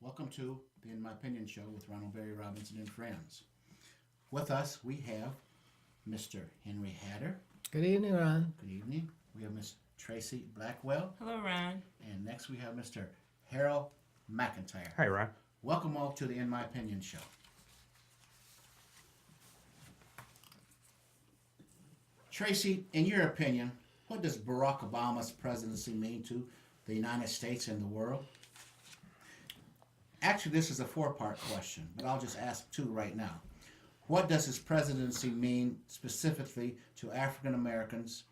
Welcome to the In My Opinion show with Ronald Barry Robinson and friends. With us, we have Mr. Henry Hatter. Good evening, Ron. Good evening. We have Miss Tracy Blackwell. Hello, Ron. And next we have Mr. Harold McIntyre. Hi, Ron. Welcome all to the In My Opinion show. Tracy, in your opinion, what does Barack Obama's presidency mean to the United States and the world? Actually, this is a four-part question, but I'll just ask two right now. What does his presidency mean specifically to African Americans,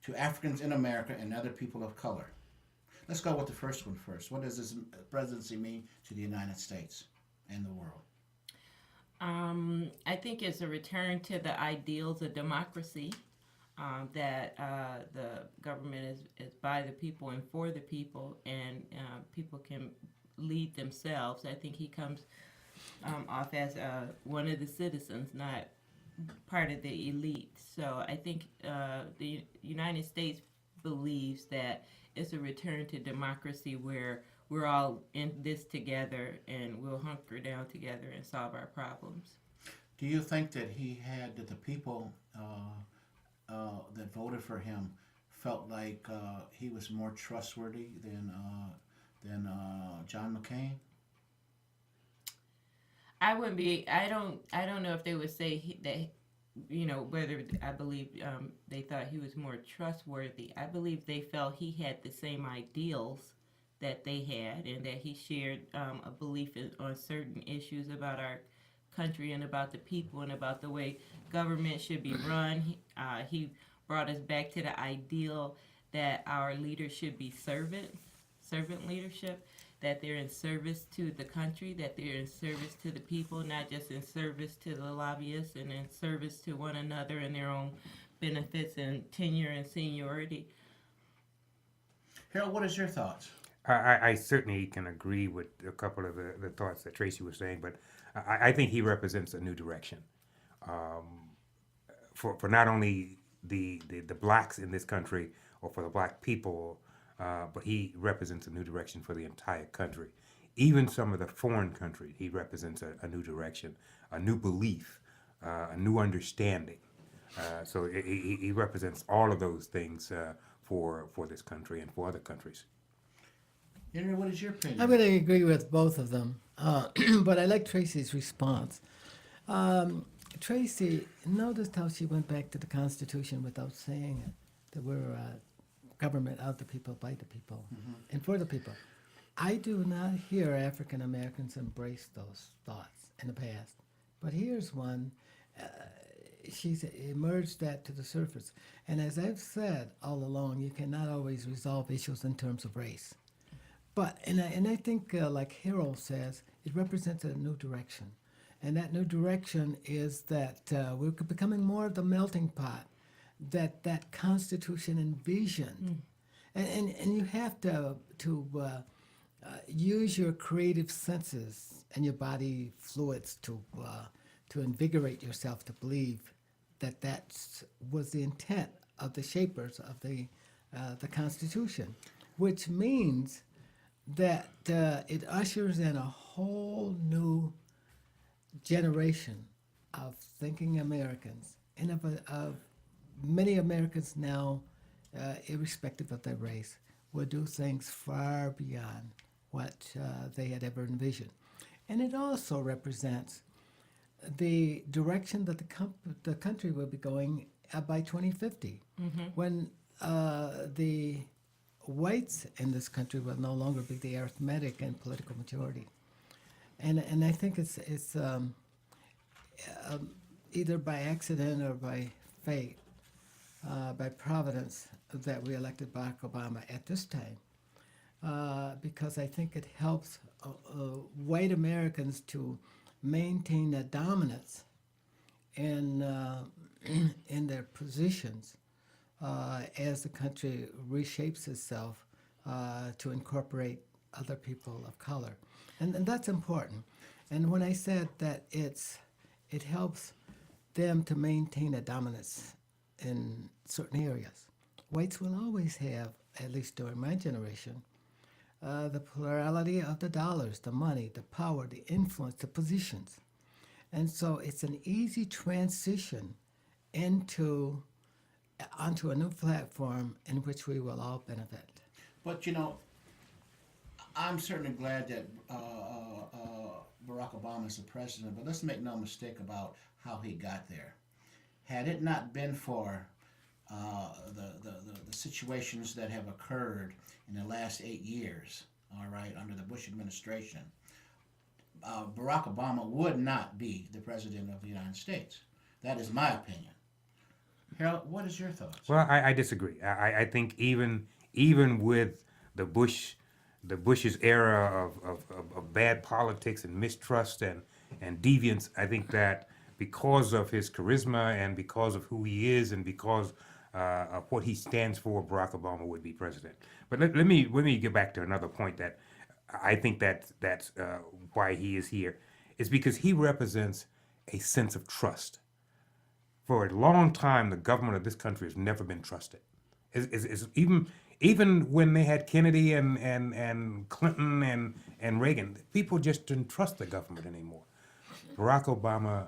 to Africans in America, and other people of color? Let's go with the first one first. What does his presidency mean to the United States and the world? I think it's a return to the ideals of democracy, that the government is by the people and for the people, and people can lead themselves. I think he comes off as one of the citizens, not part of the elite. So I think the United States believes that it's a return to democracy where we're all in this together and we'll hunker down together and solve our problems. Do you think that that the people that voted for him felt like he was more trustworthy than John McCain? I wouldn't be. I don't know if they would say that. Whether I believe they thought he was more trustworthy. I believe they felt he had the same ideals that they had, and that he shared a belief on certain issues about our country and about the people and about the way government should be run. He brought us back to the ideal that our leaders should be servant leadership, that they're in service to the country, that they're in service to the people, not just in service to the lobbyists and in service to one another and their own benefits and tenure and seniority. Harold, what is your thoughts? I certainly can agree with a couple of the thoughts that Tracy was saying, but I think he represents a new direction for not only the blacks in this country or for the black people, but he represents a new direction for the entire country. Even some of the foreign countries, he represents a new direction, a new belief, a new understanding. So he represents all of those things for this country and for other countries. Henry, what is your opinion? I'm going to agree with both of them, but I like Tracy's response. Tracy noticed how she went back to the Constitution without saying it, that we're a government of the people, by the people, and for the people. I do not hear African Americans embrace those thoughts in the past, but here's one. She's emerged that to the surface. And as I've said all along, you cannot always resolve issues in terms of race. But, and I think, like Harold says, it represents a new direction. And that new direction is that we're becoming more of the melting pot that Constitution envisioned. And you have to use your creative senses and your body fluids to invigorate yourself to believe that was the intent of the shapers of the Constitution, which means that it ushers in a whole new generation of thinking Americans, and of many Americans now, irrespective of their race, will do things far beyond what they had ever envisioned. And it also represents the direction that the country will be going by 2050, when the whites in this country will no longer be the arithmetic and political majority. And I think it's either by accident or by fate, by providence, that we elected Barack Obama at this time, because I think it helps white Americans to maintain a dominance in in their positions as the country reshapes itself to incorporate other people of color, and that's important. And when I said that it helps them to maintain a dominance in certain areas, whites will always have, at least during my generation, the plurality of the dollars, the money, the power, the influence, the positions. And so it's an easy transition into onto a new platform in which we will all benefit. But you know, I'm certainly glad that Barack Obama is the president. But let's make no mistake about how he got there. Had it not been for the situations that have occurred in the last 8 years, all right, under the Bush administration, Barack Obama would not be the president of the United States. That is my opinion. Harold, what is your thoughts? Well, I disagree. I think even with the Bush's era of bad politics and mistrust and deviance, I think that because of his charisma and because of who he is and because of what he stands for, Barack Obama would be president. But let me get back to another point that I think that's why he is here. Is because he represents a sense of trust. For a long time, the government of this country has never been trusted. Even when they had Kennedy and Clinton and Reagan, people just didn't trust the government anymore. Barack Obama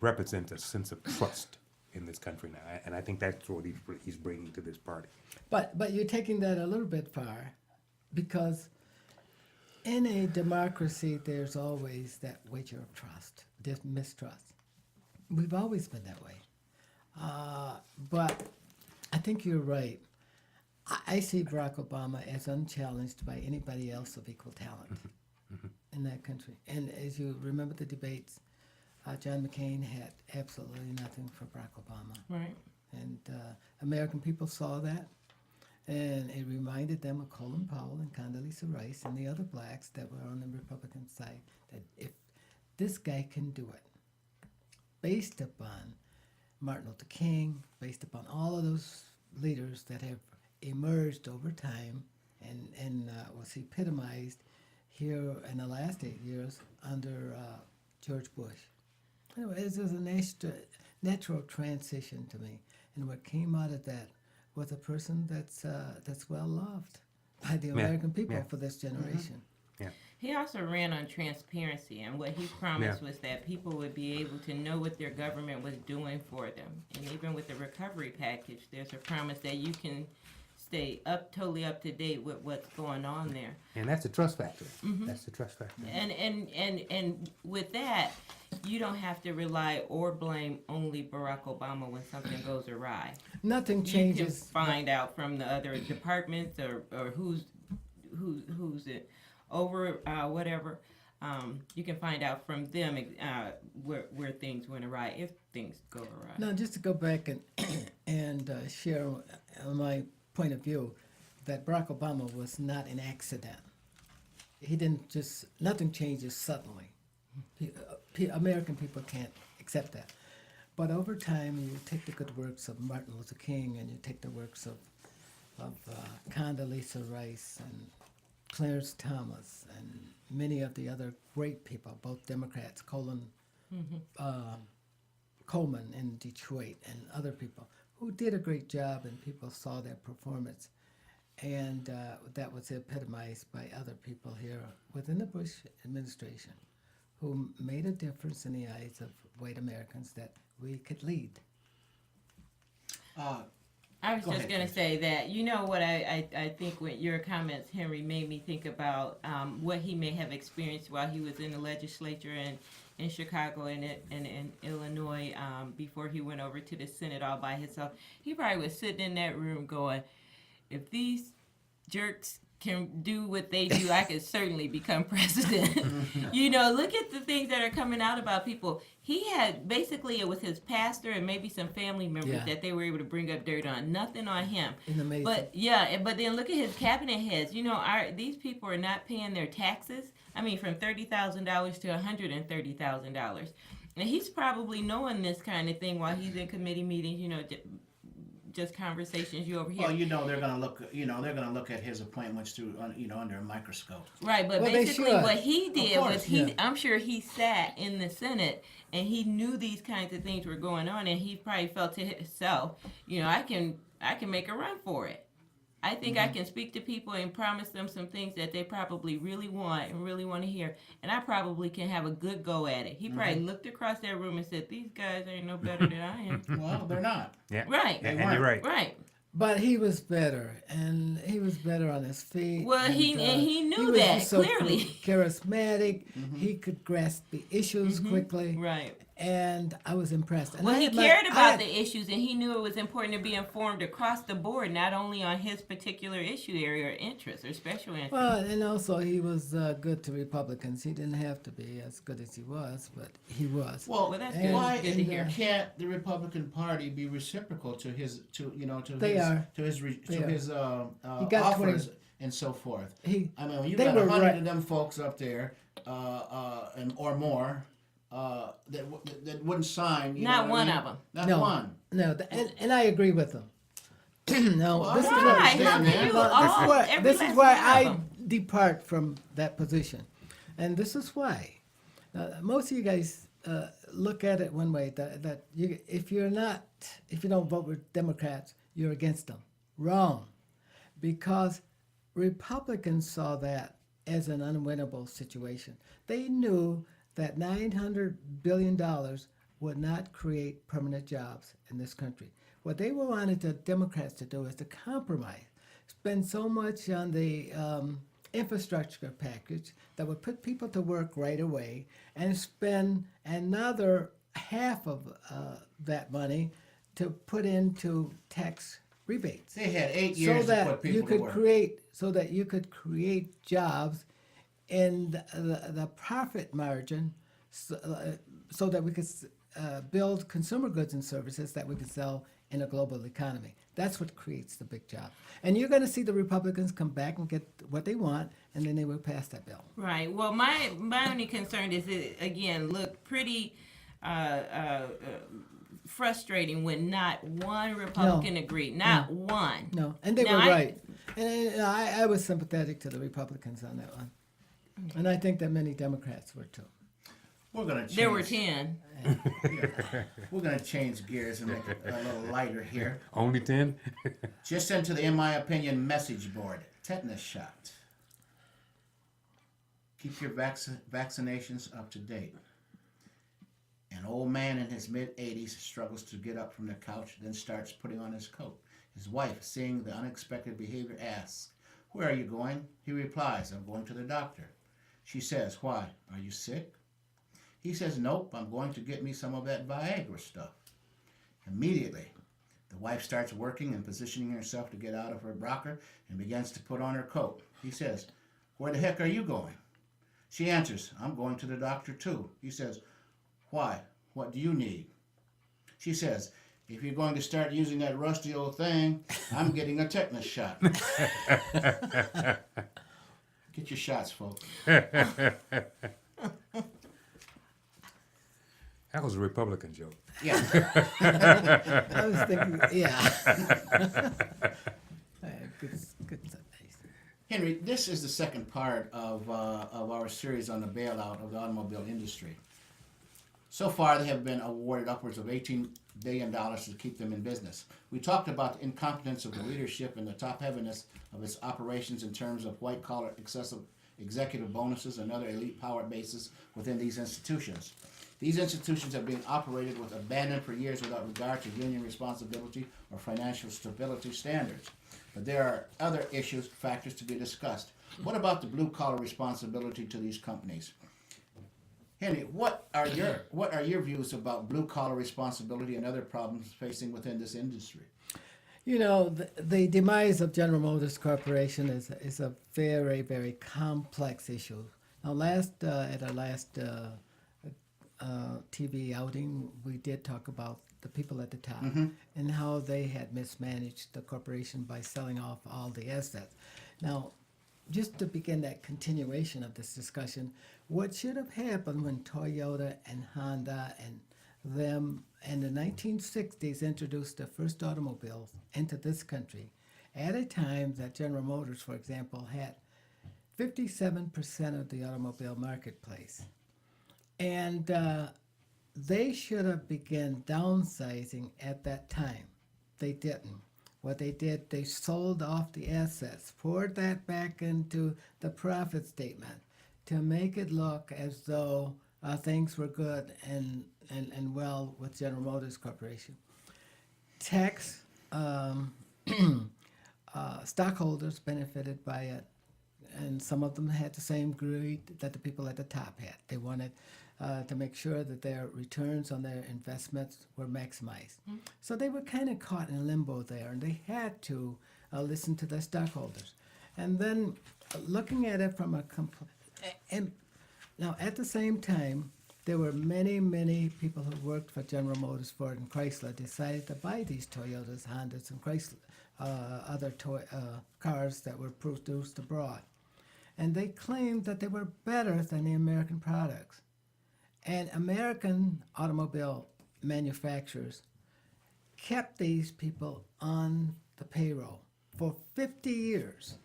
represents a sense of trust in this country now, and I think that's what he's bringing to this party. But you're taking that a little bit far, because in a democracy, there's always that wager of trust, mistrust. We've always been that way. But I think you're right. I see Barack Obama as unchallenged by anybody else of equal talent in that country. And as you remember the debates, John McCain had absolutely nothing for Barack Obama. Right. And American people saw that, and it reminded them of Colin Powell and Condoleezza Rice and the other blacks that were on the Republican side, that if this guy can do it, based upon Martin Luther King, based upon all of those leaders that have emerged over time and was epitomized here in the last 8 years under George Bush. Anyway, it was a natural transition to me. And what came out of that was a person that's well loved by the American people for this generation. He also ran on transparency, and what he promised was that people would be able to know what their government was doing for them. And even with the recovery package, there's a promise that you can stay totally up to date with what's going on there. And that's the trust factor. That's the trust factor. And with that, you don't have to rely or blame only Barack Obama when something goes awry. Nothing You changes. can find out from the other departments or who's it over whatever. You can find out from them where things went awry if things go awry. Now, just to go back and share my point of view, that Barack Obama was not an accident. He didn't just, nothing changes suddenly. American people can't accept that. But over time, you take the good works of Martin Luther King and you take the works of Condoleezza Rice and Clarence Thomas and many of the other great people, both Democrats, Coleman in Detroit and other people, who did a great job, and people saw their performance. And that was epitomized by other people here within the Bush administration who made a difference in the eyes of white Americans that we could lead. I was Go just ahead, going to please. say that, you know what I think with your comments, Henry, made me think about what he may have experienced while he was in the legislature in Chicago and in Illinois before he went over to the Senate all by himself. He probably was sitting in that room going, if these jerks can do what they do, I could certainly become president. You know, look at the things that are coming out about people. He had, basically, it was his pastor and maybe some family members Yeah. that they were able to bring up dirt on. Nothing on him. Isn't amazing? But then look at his cabinet heads. You know, these people are not paying their taxes. I mean, from $30,000 to $130,000. And he's probably knowing this kind of thing while he's in committee meetings, you know, just conversations you overhear. Well, you know they're gonna look at his appointments through, under a microscope. Right, but Well, they basically should. what he did course, was yeah. I'm sure he sat in the Senate and he knew these kinds of things were going on, and he probably felt to himself, you know, I can make a run for it. I think I can speak to people and promise them some things that they probably really want and really want to hear, and I probably can have a good go at it. He probably looked across that room and said, "These guys ain't no better than I am." Well, they're not. Yeah. Right. And, They and you're weren't. right. Right. But he was better, and he was better on his feet. Well, he knew he was that, just so clearly. charismatic. He could grasp the issues quickly, Right. and I was impressed. And Well, I he had my- cared I about had- the issues, and he knew it was important to be informed across the board, not only on his particular issue area or interest or special interest. Well, and also he was good to Republicans. He didn't have to be as good as he was, but he was. Well, Well, that's good. why Good to hear. can't the Republican Party be reciprocal to his They are. to his They are. He got offers 20 and so forth? He I mean, when you They got were 100 right. of them folks up there, and or more, that wouldn't sign. You Not know what I one mean? of 'em. Not no, one. no, and I agree with him. No, Well, this is I what Why? How understand can that. you Well, this is all, where every this is last where one of I 'em? depart from that position, and this is why. Most of you guys look at it one way that if you don't vote with Democrats, you're against them. Wrong, because Republicans saw that as an unwinnable situation. They knew that $900 billion would not create permanent jobs in this country. What they wanted the Democrats to do is to compromise, spend so much on the infrastructure package that would put people to work right away, and spend another half of that money to put into tax rebates. They had 8 years So to put that people you to could work. create jobs in the profit margin, so that we could build consumer goods and services that we could sell in a global economy. That's what creates the big job. And you're going to see the Republicans come back and get what they want, and then they will pass that bill. Right. Well, my only concern is it again look pretty frustrating when not one Republican agreed. Not one. No, and they Now, were I- right. And I was sympathetic to the Republicans on that one. And I think that many Democrats were too. We're gonna change. There were 10. We're gonna change gears and make it a little lighter here. Only 10? Just into the, in my opinion, message board. Tetanus shot. Keep your vaccinations up to date. An old man in his mid-80s struggles to get up from the couch, then starts putting on his coat. His wife, seeing the unexpected behavior, asks, "Where are you going?" He replies, "I'm going to the doctor." She says, "Why? Are you sick?" He says, "Nope, I'm going to get me some of that Viagra stuff." Immediately, the wife starts working and positioning herself to get out of her rocker and begins to put on her coat. He says, "Where the heck are you going?" She answers, "I'm going to the doctor too." He says, "Why? What do you need?" She says, "If you're going to start using that rusty old thing, I'm getting a tetanus shot." Get your shots, folks. That was a Republican joke. Yeah. I was thinking, yeah. Good stuff. Henry, this is the second part of our series on the bailout of the automobile industry. So far, they have been awarded upwards of $18 billion to keep them in business. We talked about the incompetence of the leadership and the top-heaviness of its operations in terms of white-collar excessive executive bonuses and other elite power bases within these institutions. These institutions have been operated with abandon for years without regard to union responsibility or financial stability standards. But there are other issues, factors to be discussed. What about the blue-collar responsibility to these companies? Henry, what are your views about blue-collar responsibility and other problems facing within this industry? You know, the demise of General Motors Corporation is a very, very complex issue. Now, at our last TV outing, we did talk about the people at the top and how they had mismanaged the corporation by selling off all the assets. Now, just to begin that continuation of this discussion, what should have happened when Toyota and Honda and them in the 1960s introduced the first automobiles into this country, at a time that General Motors, for example, had 57% of the automobile marketplace. And they should have begun downsizing at that time. They didn't. what they did, they sold off the assets, poured that back into the profit statement to make it look as though things were good and well with General Motors Corporation. Tax stockholders benefited by it, and some of them had the same greed that the people at the top had. They wanted to make sure that their returns on their investments were maximized. So they were kind of caught in limbo there, and they had to listen to their stockholders. And then looking at it from and now at the same time, there were many people who worked for General Motors, Ford, and Chrysler decided to buy these Toyotas, Hondas, and Chrysler, other cars that were produced abroad. And they claimed that they were better than the American products. And American automobile manufacturers kept these people on the payroll for 50 years.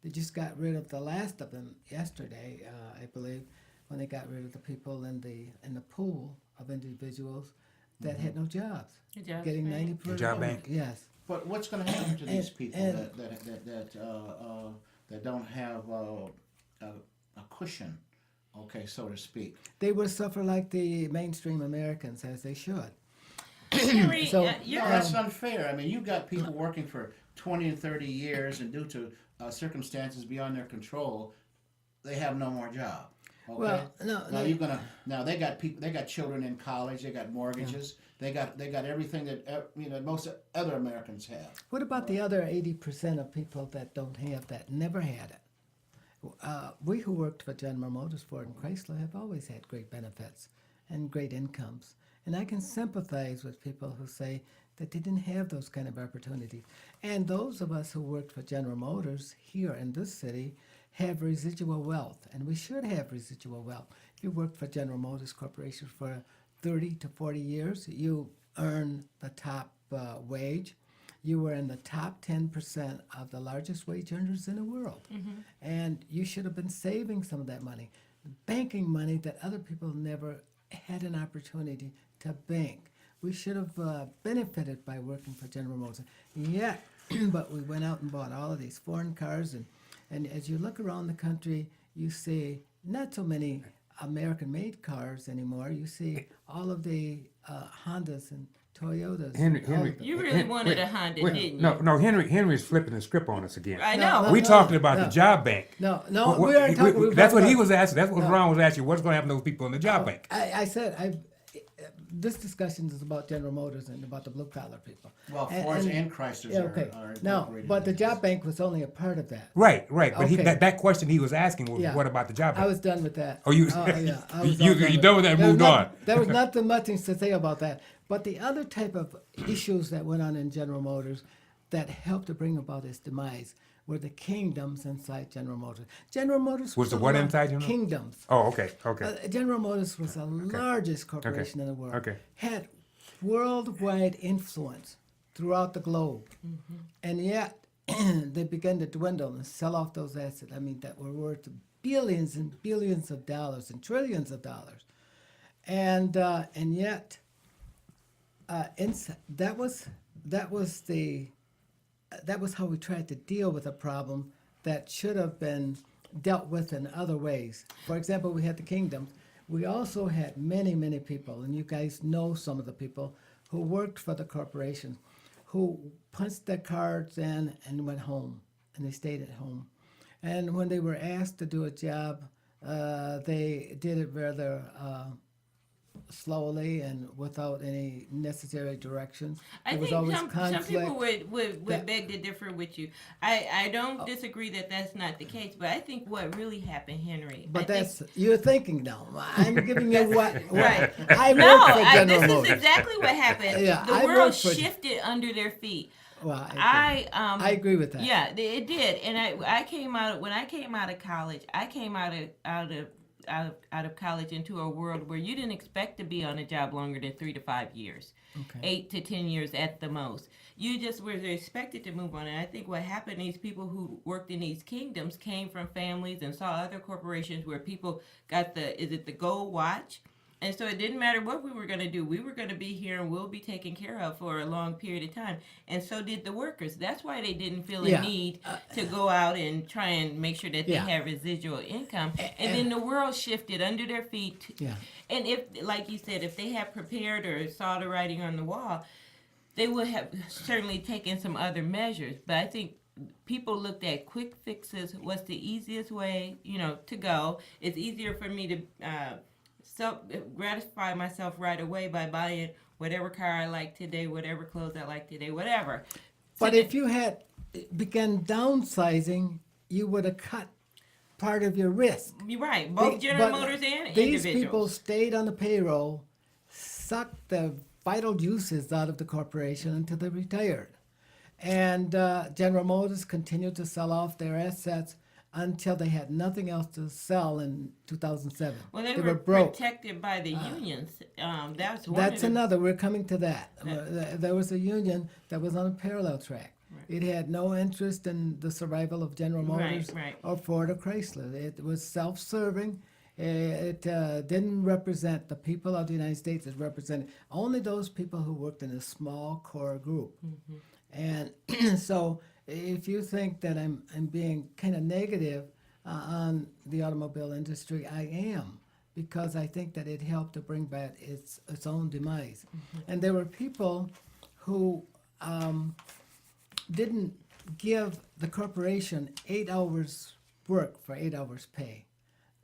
They just got rid of the last of them yesterday, I believe, when they got rid of the people in the pool of individuals that had no jobs. The job Getting bank. 90%. job bank? Yes. But what's going to happen to these people and- that don't have a cushion, okay, so to speak? They will suffer like the mainstream Americans, as they should. Henry, So- you're No, that's unfair. I mean, you've got people working for 20 and 30 years, and due to circumstances beyond their control, they have no more job. Okay? Well, no, Now you're gonna. Now they got people. They got children in college. They got mortgages. They got everything that most other Americans have. What about the other 80% of people that don't have that, never had it? We who worked for General Motors, Ford, and Chrysler have always had great benefits and great incomes. And I can sympathize with people who say that they didn't have those kind of opportunities. And those of us who worked for General Motors here in this city have residual wealth, and we should have residual wealth. If you worked for General Motors Corporation for 30 to 40 years, you earn the top wage. You were in the top 10% of the largest wage earners in the world. And you should have been saving some of that money, banking money that other people never had an opportunity to bank. We should have benefited by working for General Motors. Yeah, but we went out and bought all of these foreign cars, and as you look around the country, you see not so many American-made cars anymore. You see all of the Hondas and Toyotas. Henry, all of them. You really wanted a Honda, didn't you? No, Henry's flipping the script on us again. I No, know. We no, talking about no. the job bank. No, What- we aren't talking. we're that's what talking he about- was asking. That's what No. Ron was asking. What's going to happen to those people in the job bank? I said this discussion is about General Motors and about the blue collar people. Well, Fords and Chryslers yeah, okay. are No, incorporated but in the this. job bank was only a part of that. Right. But Okay. that question he was asking was, Yeah. what about the job bank? I was done with that. Oh, you- yeah, I was you all done with that and There was moved on. There was nothing much to say about that. But the other type of issues that went on in General Motors that helped to bring about its demise were the kingdoms inside General Motors. General Motors Was the a what lot- inside General? Kingdoms. Oh, okay. General Motors was the largest corporation in the world. Okay. Had worldwide influence throughout the globe. And yet they began to dwindle and sell off those assets. I mean, that were worth billions and billions of dollars and trillions of dollars. And yet that was how we tried to deal with a problem that should have been dealt with in other ways. For example, we had the kingdoms. We also had many people, and you guys know some of the people who worked for the corporation, who punched their cards in and went home, and they stayed at home. And when they were asked to do a job, they did it rather slowly and without any necessary directions. I There was think always some conflict. people would that- beg to differ with you. I don't disagree that that's not the case, but I think what really happened, Henry. But I think- that's you're thinking now. I'm giving you what Right. I work No, for General this Motors. is exactly what happened. Yeah, the I world worked for- shifted under their feet. Well, I agree with that. Yeah, it did. And I came out when I came out of college. I came out of college into a world where you didn't expect to be on a job longer than 3 to 5 years, Okay. 8 to 10 years at the most. You just were expected to move on. And I think what happened, these people who worked in these kingdoms came from families and saw other corporations where people got the gold watch And so it didn't matter what we were going to do. We were going to be here and we'll be taken care of for a long period of time. And so did the workers. That's why they didn't feel Yeah. a need to go out and try and make sure that they Yeah. had residual income. And then the world shifted under their feet. Yeah. And if, like you said, if they had prepared or saw the writing on the wall, they would have certainly taken some other measures. But I think people looked at quick fixes. What's the easiest way, to go? It's easier for me to self gratify myself right away by buying whatever car I like today, whatever clothes I like today, whatever. But if you had begun downsizing, you would have cut part of your risk. You're right, both The- General but Motors and these individuals. people stayed on the payroll, sucked the vital juices out of the corporation until they retired. And General Motors continued to sell off their assets until they had nothing else to sell in 2007. Well, they were were broke. protected by the unions. That's one That's of the, another. We're coming to that. There was a union that was on a parallel track. It had no interest in the survival of General Right, Motors right. or Ford or Chrysler. It was self-serving. It didn't represent the people of the United States. It represented only those people who worked in a small core group. And so if you think that I'm being kind of negative on the automobile industry, I am, because I think that it helped to bring back its own demise. And there were people who didn't give the corporation 8 hours work for 8 hours pay.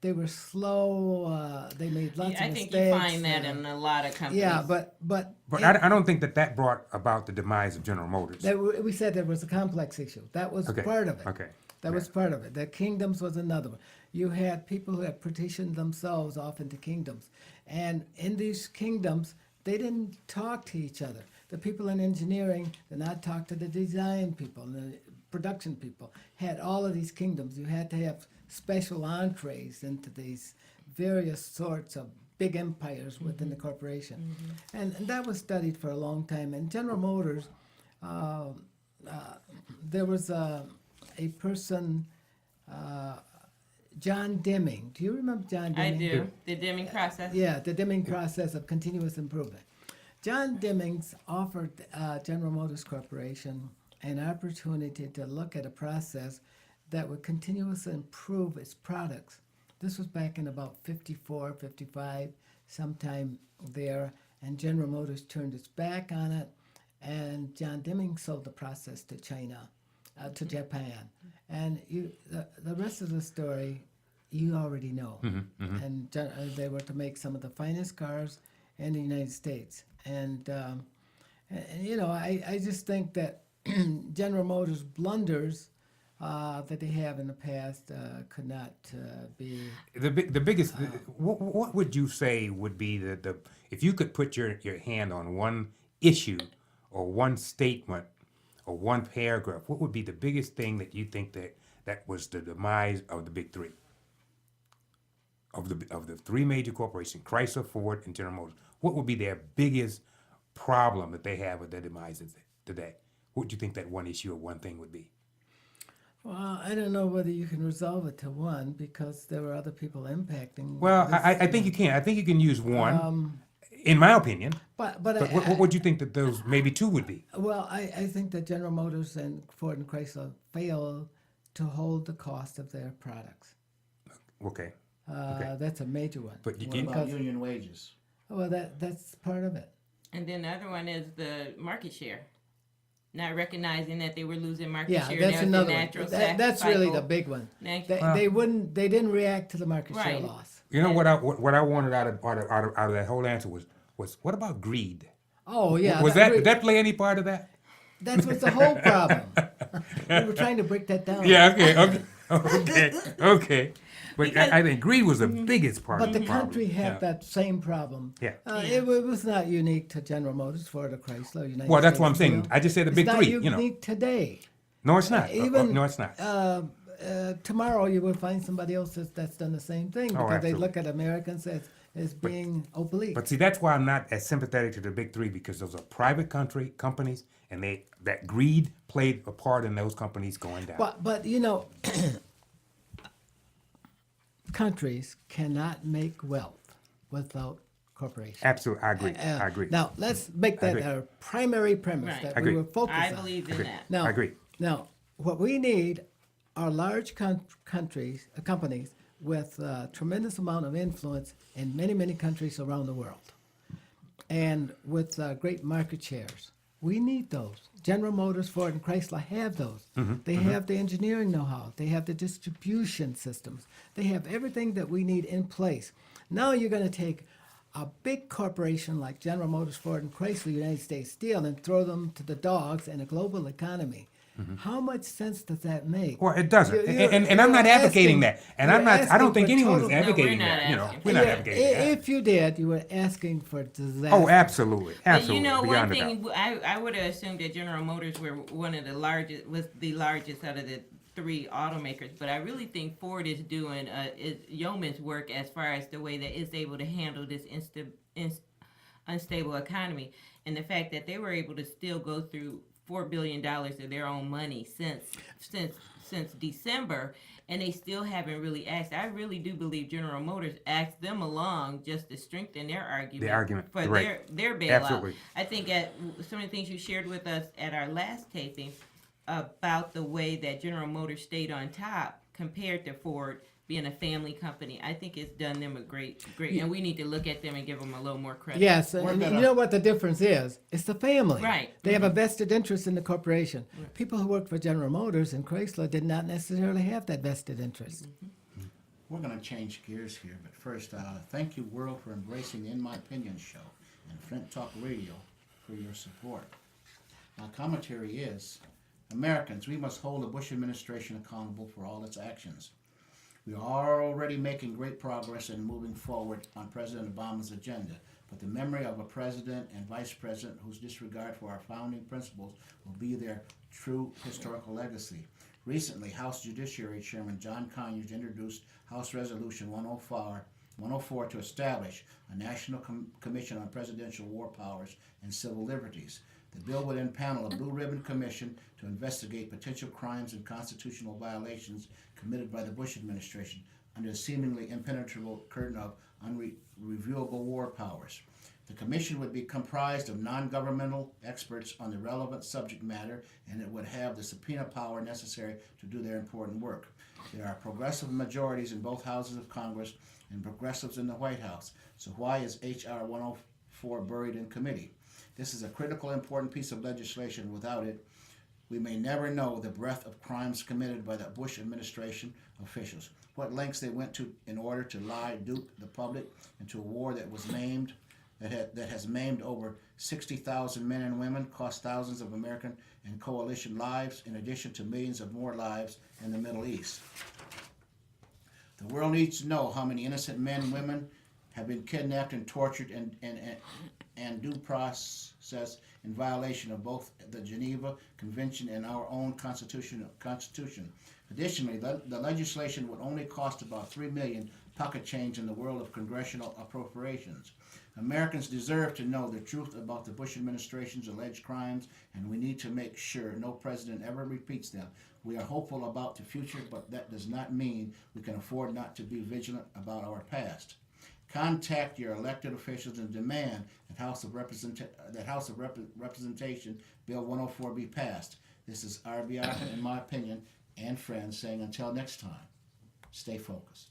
They were slow. They made lots I of think mistakes. you find that in a lot of companies. Yeah, but But I don't think that brought about the demise of General Motors. we said there was a complex issue. That was Okay, part of it. okay, That was part of it. The kingdoms was another one. You had people who had partitioned themselves off into kingdoms. And in these kingdoms, they didn't talk to each other. The people in engineering did not talk to the design people, and the production people. Had all of these kingdoms. You had to have special entrees into these various sorts of big empires within the corporation. And that was studied for a long time. And General Motors, there was a person, John Deming. Do you remember John I Deming? do. The Deming process. Yeah, the Deming process of continuous improvement. John Demings offered General Motors Corporation an opportunity to look at a process that would continuously improve its products. This was back in about 54, 55, sometime there, and General Motors turned its back on it, and John Deming sold the process to China, to Japan. And the rest of the story, you already know. And they were to make some of the finest cars in the United States. And I just think that General Motors' blunders that they have in the past could not be. The biggest. What would you say would be the if you could put your hand on one issue or one statement or one paragraph? What would be the biggest thing that you think that was the demise of the big three? Of the three major corporations, Chrysler, Ford, and General Motors, what would be their biggest problem that they have with their demises today? What would you think that one issue or one thing would be? Well, I don't know whether you can resolve it to one, because there were other people impacting. Well, this, I think you can. I think you can use one, in my opinion. But But what would you think that those maybe two would be? Well, I think that General Motors and Ford and Chrysler failed to hold the cost of their products. Okay. Okay. That's a major one. But What about union wages? Well, that's part of it. And then the other one is the market share. Not recognizing that they were losing market Yeah, share. that's and another the one. natural That's really the cycle. big one. Nat- They didn't react to the market share Right. loss. You know what I wanted out of that whole answer was what about greed? Oh yeah, Did that play any part of that? that was the whole problem. We were trying to break that down. Yeah. Okay. But I think greed was the biggest part. But of the the problem. country had Yeah. that same problem. Yeah. It was not unique to General Motors, Ford, or Chrysler. United Well, that's States what I'm saying. Steel. I just said the It's big not three. You know. unique today. No, it's not. Even No, it's not. Tomorrow you will find somebody else that's done the same thing, because they absolutely. look at Americans as being oblique. But see, that's why I'm not as sympathetic to the big three, because those are private companies, and that greed played a part in those companies going down. But countries cannot make wealth without corporation. Absolutely, I agree. I agree. Now, let's make that agree. our primary premise Right. that Agree. we will focus I on. believe in Agree. that. Now, I agree. Now, what we need are large companies with a tremendous amount of influence in many, many countries around the world, and with great market shares. We need those. General Motors, Ford, and Chrysler have those. They have the engineering know-how. They have the distribution systems. They have everything that we need in place. Now you're going to take a big corporation like General Motors, Ford, and Chrysler, United States Steel, and throw them to the dogs in a global economy. How much sense does that make? Well, it doesn't, You're- and I'm not you're advocating asking- that, and you're I'm not. I don't asking think for anyone is total- advocating not that. You know, asking we're for not Yeah, advocating that. if you did, you were asking for disaster. Oh, absolutely, But absolutely, you know, one beyond a doubt. thing I would have assumed that General Motors was the largest out of the three automakers. But I really think Ford is doing yeoman's work as far as the way that it's able to handle this unstable economy, and the fact that they were able to still go through $4 billion of their own money since December, and they still haven't really asked. I really do believe General Motors asked them along just to strengthen their argument, for right. their bailout. Absolutely. I think at some of the things you shared with us at our last taping about the way that General Motors stayed on top compared to Ford being a family company, I think it's done them a great, and we need to look at them and give them a little more credit. Yes, We're and gonna- you know what the difference is? It's the family. Right. They have a vested interest in the corporation. People who worked for General Motors and Chrysler did not necessarily have that vested interest. We're going to change gears here, but first, thank you, World, for embracing the In My Opinion show and Flint Talk Radio for your support. My commentary is, Americans, we must hold the Bush administration accountable for all its actions. We are already making great progress in moving forward on President Obama's agenda, but the memory of a president and vice president whose disregard for our founding principles will be their true historical legacy. Recently, House Judiciary Chairman John Conyers introduced House Resolution 104 to establish a National Commission on Presidential War Powers and Civil Liberties. The bill would impanel a Blue Ribbon Commission to investigate potential crimes and constitutional violations committed by the Bush administration under the seemingly impenetrable curtain of unreviewable war powers. The commission would be comprised of non-governmental experts on the relevant subject matter, and it would have the subpoena power necessary to do their important work. There are progressive majorities in both houses of Congress and progressives in the White House. So why is H.R. 104 buried in committee? This is a critical, important piece of legislation. Without it, we may never know the breadth of crimes committed by the Bush administration officials, what lengths they went to in order to lie, dupe the public into a war that has maimed over 60,000 men and women, cost thousands of American and coalition lives, in addition to millions of more lives in the Middle East. The world needs to know how many innocent men and women have been kidnapped and tortured and due process in violation of both the Geneva Convention and our own Constitution. Additionally, the legislation would only cost about $3 million pocket change in the world of congressional appropriations. Americans deserve to know the truth about the Bush administration's alleged crimes, and we need to make sure no president ever repeats them. We are hopeful about the future, but that does not mean we can afford not to be vigilant about our past. Contact your elected officials and demand that House of Representation Bill 104 be passed. This is RBI, in my opinion, and friends saying until next time, stay focused.